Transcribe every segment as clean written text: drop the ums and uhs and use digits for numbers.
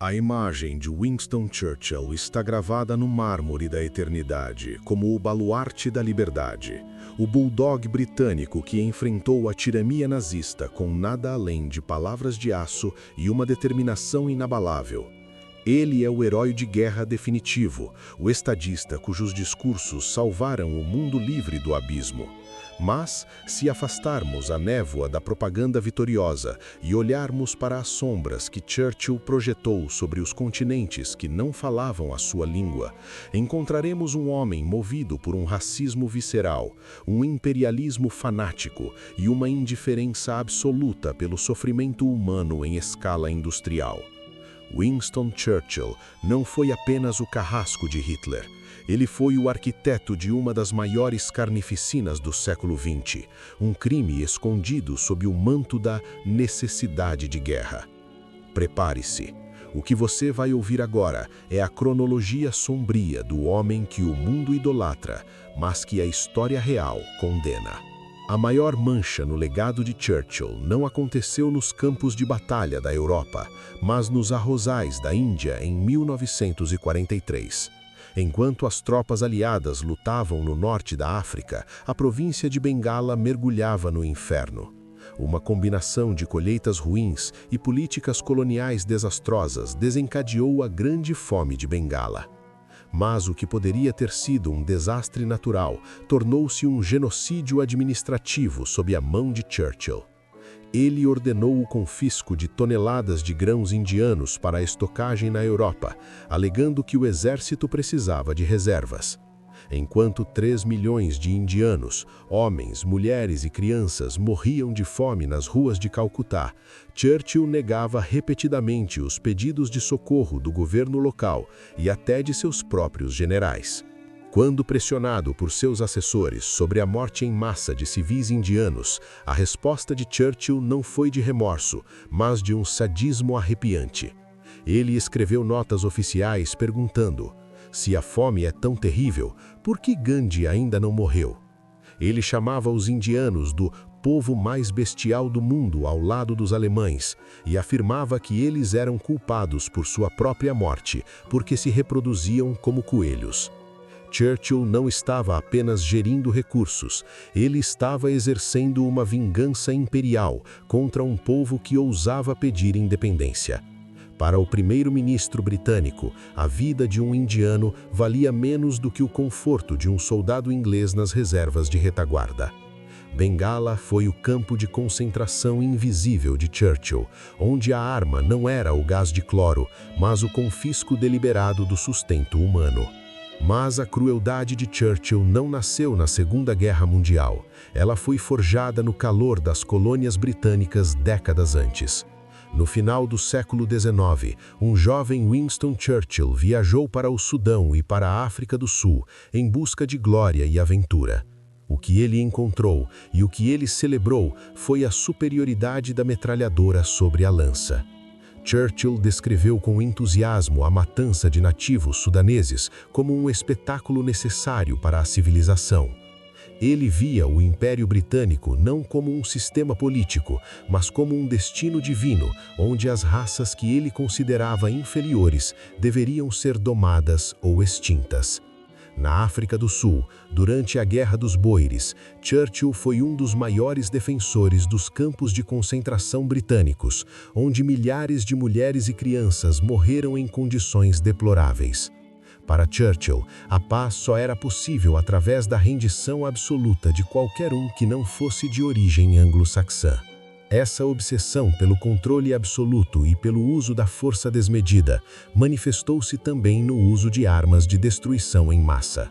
A imagem de Winston Churchill está gravada no mármore da eternidade como o baluarte da liberdade, o bulldog britânico que enfrentou a tirania nazista com nada além de palavras de aço e uma determinação inabalável. Ele é o herói de guerra definitivo, o estadista cujos discursos salvaram o mundo livre do abismo. Mas, se afastarmos a névoa da propaganda vitoriosa e olharmos para as sombras que Churchill projetou sobre os continentes que não falavam a sua língua, encontraremos um homem movido por um racismo visceral, um imperialismo fanático e uma indiferença absoluta pelo sofrimento humano em escala industrial. Winston Churchill não foi apenas o carrasco de Hitler. Ele foi o arquiteto de uma das maiores carnificinas do século XX, um crime escondido sob o manto da necessidade de guerra. Prepare-se. O que você vai ouvir agora é a cronologia sombria do homem que o mundo idolatra, mas que a história real condena. A maior mancha no legado de Churchill não aconteceu nos campos de batalha da Europa, mas nos arrozais da Índia em 1943. Enquanto as tropas aliadas lutavam no norte da África, a província de Bengala mergulhava no inferno. Uma combinação de colheitas ruins e políticas coloniais desastrosas desencadeou a Grande Fome de Bengala. Mas o que poderia ter sido um desastre natural tornou-se um genocídio administrativo sob a mão de Churchill. Ele ordenou o confisco de toneladas de grãos indianos para a estocagem na Europa, alegando que o exército precisava de reservas. Enquanto 3 milhões de indianos, homens, mulheres e crianças morriam de fome nas ruas de Calcutá, Churchill negava repetidamente os pedidos de socorro do governo local e até de seus próprios generais. Quando pressionado por seus assessores sobre a morte em massa de civis indianos, a resposta de Churchill não foi de remorso, mas de um sadismo arrepiante. Ele escreveu notas oficiais perguntando: se a fome é tão terrível, por que Gandhi ainda não morreu? Ele chamava os indianos do povo mais bestial do mundo ao lado dos alemães e afirmava que eles eram culpados por sua própria morte, porque se reproduziam como coelhos. Churchill não estava apenas gerindo recursos, ele estava exercendo uma vingança imperial contra um povo que ousava pedir independência. Para o primeiro-ministro britânico, a vida de um indiano valia menos do que o conforto de um soldado inglês nas reservas de retaguarda. Bengala foi o campo de concentração invisível de Churchill, onde a arma não era o gás de cloro, mas o confisco deliberado do sustento humano. Mas a crueldade de Churchill não nasceu na Segunda Guerra Mundial. Ela foi forjada no calor das colônias britânicas décadas antes. No final do século XIX, um jovem Winston Churchill viajou para o Sudão e para a África do Sul em busca de glória e aventura. O que ele encontrou e o que ele celebrou foi a superioridade da metralhadora sobre a lança. Churchill descreveu com entusiasmo a matança de nativos sudaneses como um espetáculo necessário para a civilização. Ele via o Império Britânico não como um sistema político, mas como um destino divino, onde as raças que ele considerava inferiores deveriam ser domadas ou extintas. Na África do Sul, durante a Guerra dos Boeres, Churchill foi um dos maiores defensores dos campos de concentração britânicos, onde milhares de mulheres e crianças morreram em condições deploráveis. Para Churchill, a paz só era possível através da rendição absoluta de qualquer um que não fosse de origem anglo-saxã. Essa obsessão pelo controle absoluto e pelo uso da força desmedida manifestou-se também no uso de armas de destruição em massa.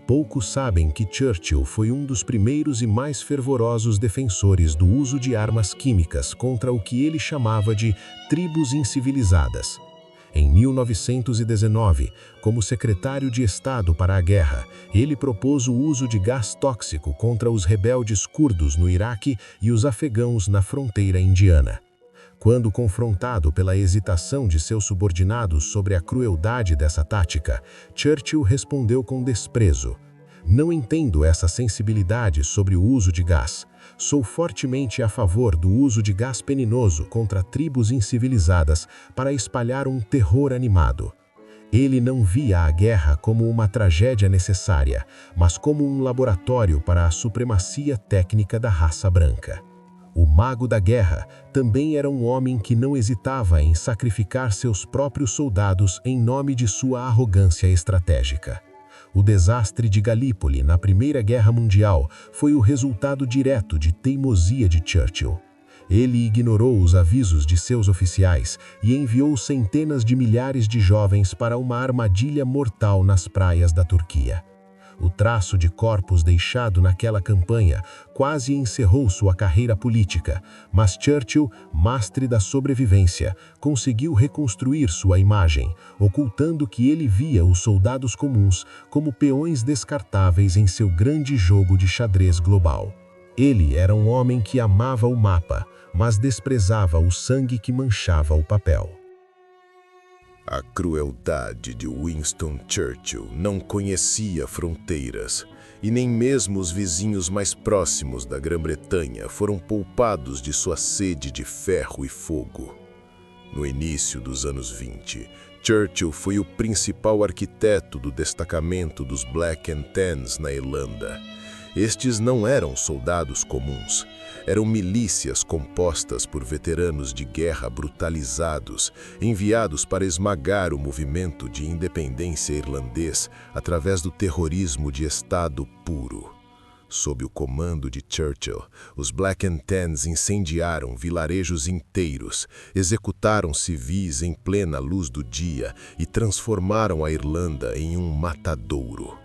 Poucos sabem que Churchill foi um dos primeiros e mais fervorosos defensores do uso de armas químicas contra o que ele chamava de tribos incivilizadas. Em 1919, como secretário de Estado para a guerra, ele propôs o uso de gás tóxico contra os rebeldes curdos no Iraque e os afegãos na fronteira indiana. Quando confrontado pela hesitação de seus subordinados sobre a crueldade dessa tática, Churchill respondeu com desprezo: "Não entendo essa sensibilidade sobre o uso de gás. Sou fortemente a favor do uso de gás venenoso contra tribos incivilizadas para espalhar um terror animado. Ele não via a guerra como uma tragédia necessária, mas como um laboratório para a supremacia técnica da raça branca. O mago da guerra também era um homem que não hesitava em sacrificar seus próprios soldados em nome de sua arrogância estratégica. O desastre de Galípoli na Primeira Guerra Mundial foi o resultado direto de teimosia de Churchill. Ele ignorou os avisos de seus oficiais e enviou centenas de milhares de jovens para uma armadilha mortal nas praias da Turquia. O traço de corpos deixado naquela campanha quase encerrou sua carreira política, mas Churchill, mestre da sobrevivência, conseguiu reconstruir sua imagem, ocultando que ele via os soldados comuns como peões descartáveis em seu grande jogo de xadrez global. Ele era um homem que amava o mapa, mas desprezava o sangue que manchava o papel. A crueldade de Winston Churchill não conhecia fronteiras, e nem mesmo os vizinhos mais próximos da Grã-Bretanha foram poupados de sua sede de ferro e fogo. No início dos anos 20, Churchill foi o principal arquiteto do destacamento dos Black and Tans na Irlanda. Estes não eram soldados comuns. Eram milícias compostas por veteranos de guerra brutalizados, enviados para esmagar o movimento de independência irlandês através do terrorismo de Estado puro. Sob o comando de Churchill, os Black and Tans incendiaram vilarejos inteiros, executaram civis em plena luz do dia e transformaram a Irlanda em um matadouro.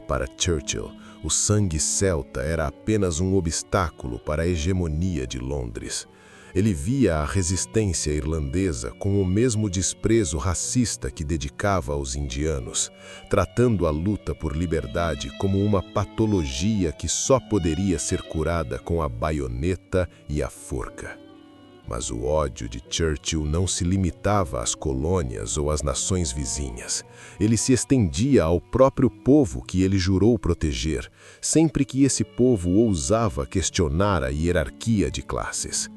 Para Churchill, o sangue celta era apenas um obstáculo para a hegemonia de Londres. Ele via a resistência irlandesa com o mesmo desprezo racista que dedicava aos indianos, tratando a luta por liberdade como uma patologia que só poderia ser curada com a baioneta e a forca. Mas o ódio de Churchill não se limitava às colônias ou às nações vizinhas. Ele se estendia ao próprio povo que ele jurou proteger, sempre que esse povo ousava questionar a hierarquia de classes.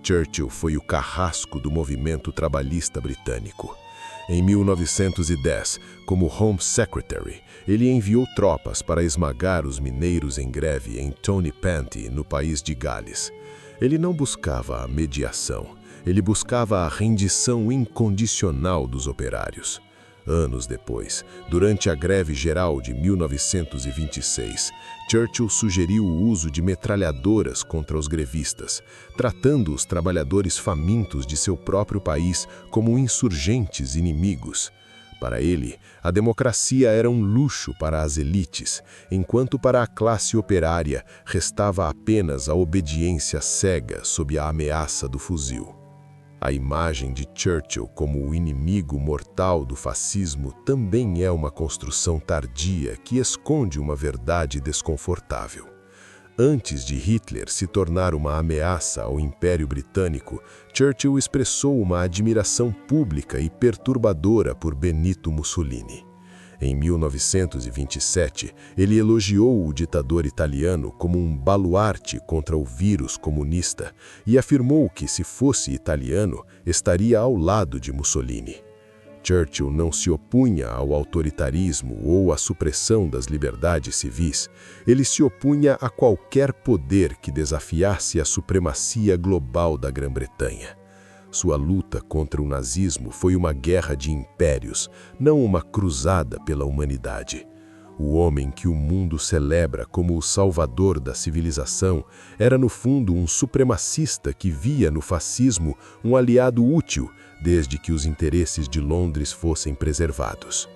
Churchill foi o carrasco do movimento trabalhista britânico. Em 1910, como Home Secretary, ele enviou tropas para esmagar os mineiros em greve em Tonypanty, no país de Gales. Ele não buscava a mediação, ele buscava a rendição incondicional dos operários. Anos depois, durante a greve geral de 1926, Churchill sugeriu o uso de metralhadoras contra os grevistas, tratando os trabalhadores famintos de seu próprio país como insurgentes inimigos. Para ele, a democracia era um luxo para as elites, enquanto para a classe operária restava apenas a obediência cega sob a ameaça do fuzil. A imagem de Churchill como o inimigo mortal do fascismo também é uma construção tardia que esconde uma verdade desconfortável. Antes de Hitler se tornar uma ameaça ao Império Britânico, Churchill expressou uma admiração pública e perturbadora por Benito Mussolini. Em 1927, ele elogiou o ditador italiano como um baluarte contra o vírus comunista e afirmou que, se fosse italiano, estaria ao lado de Mussolini. Churchill não se opunha ao autoritarismo ou à supressão das liberdades civis. Ele se opunha a qualquer poder que desafiasse a supremacia global da Grã-Bretanha. Sua luta contra o nazismo foi uma guerra de impérios, não uma cruzada pela humanidade. O homem que o mundo celebra como o salvador da civilização era, no fundo, um supremacista que via no fascismo um aliado útil, desde que os interesses de Londres fossem preservados.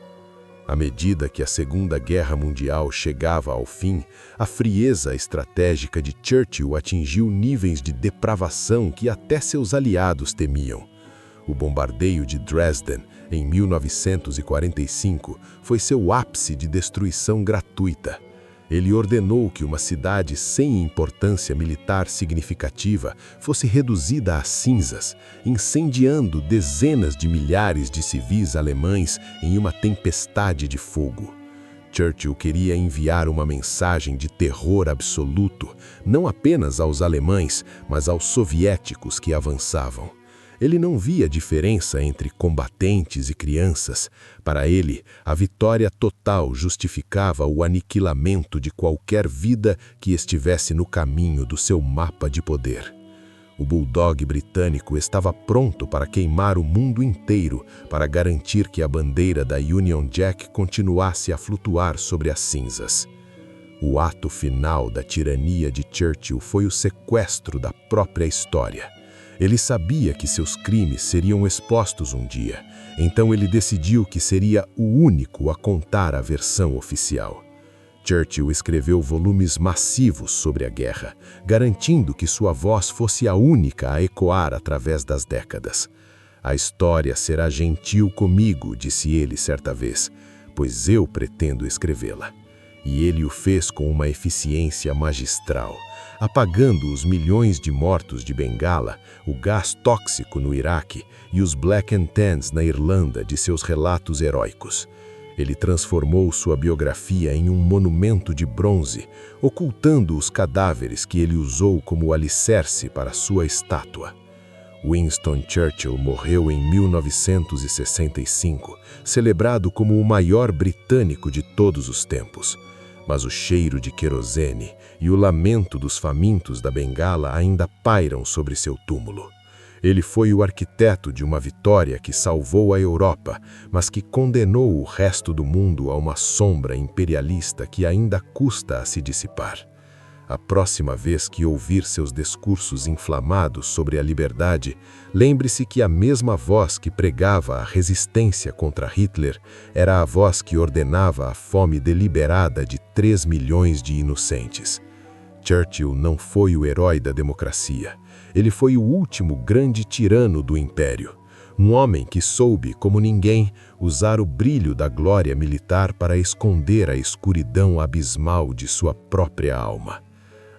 À medida que a Segunda Guerra Mundial chegava ao fim, a frieza estratégica de Churchill atingiu níveis de depravação que até seus aliados temiam. O bombardeio de Dresden, em 1945, foi seu ápice de destruição gratuita. Ele ordenou que uma cidade sem importância militar significativa fosse reduzida a cinzas, incendiando dezenas de milhares de civis alemães em uma tempestade de fogo. Churchill queria enviar uma mensagem de terror absoluto, não apenas aos alemães, mas aos soviéticos que avançavam. Ele não via diferença entre combatentes e crianças. Para ele, a vitória total justificava o aniquilamento de qualquer vida que estivesse no caminho do seu mapa de poder. O Bulldog britânico estava pronto para queimar o mundo inteiro para garantir que a bandeira da Union Jack continuasse a flutuar sobre as cinzas. O ato final da tirania de Churchill foi o sequestro da própria história. Ele sabia que seus crimes seriam expostos um dia, então ele decidiu que seria o único a contar a versão oficial. Churchill escreveu volumes massivos sobre a guerra, garantindo que sua voz fosse a única a ecoar através das décadas. "A história será gentil comigo", disse ele certa vez, "pois eu pretendo escrevê-la." E ele o fez com uma eficiência magistral, apagando os milhões de mortos de Bengala, o gás tóxico no Iraque e os Black and Tans na Irlanda de seus relatos heróicos. Ele transformou sua biografia em um monumento de bronze, ocultando os cadáveres que ele usou como alicerce para sua estátua. Winston Churchill morreu em 1965, celebrado como o maior britânico de todos os tempos. Mas o cheiro de querosene e o lamento dos famintos da Bengala ainda pairam sobre seu túmulo. Ele foi o arquiteto de uma vitória que salvou a Europa, mas que condenou o resto do mundo a uma sombra imperialista que ainda custa a se dissipar. A próxima vez que ouvir seus discursos inflamados sobre a liberdade, lembre-se que a mesma voz que pregava a resistência contra Hitler era a voz que ordenava a fome deliberada de 3 milhões de inocentes. Churchill não foi o herói da democracia. Ele foi o último grande tirano do império. Um homem que soube, como ninguém, usar o brilho da glória militar para esconder a escuridão abismal de sua própria alma.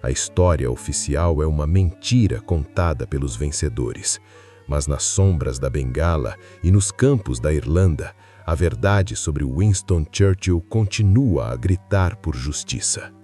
A história oficial é uma mentira contada pelos vencedores, mas nas sombras da Bengala e nos campos da Irlanda, a verdade sobre Winston Churchill continua a gritar por justiça.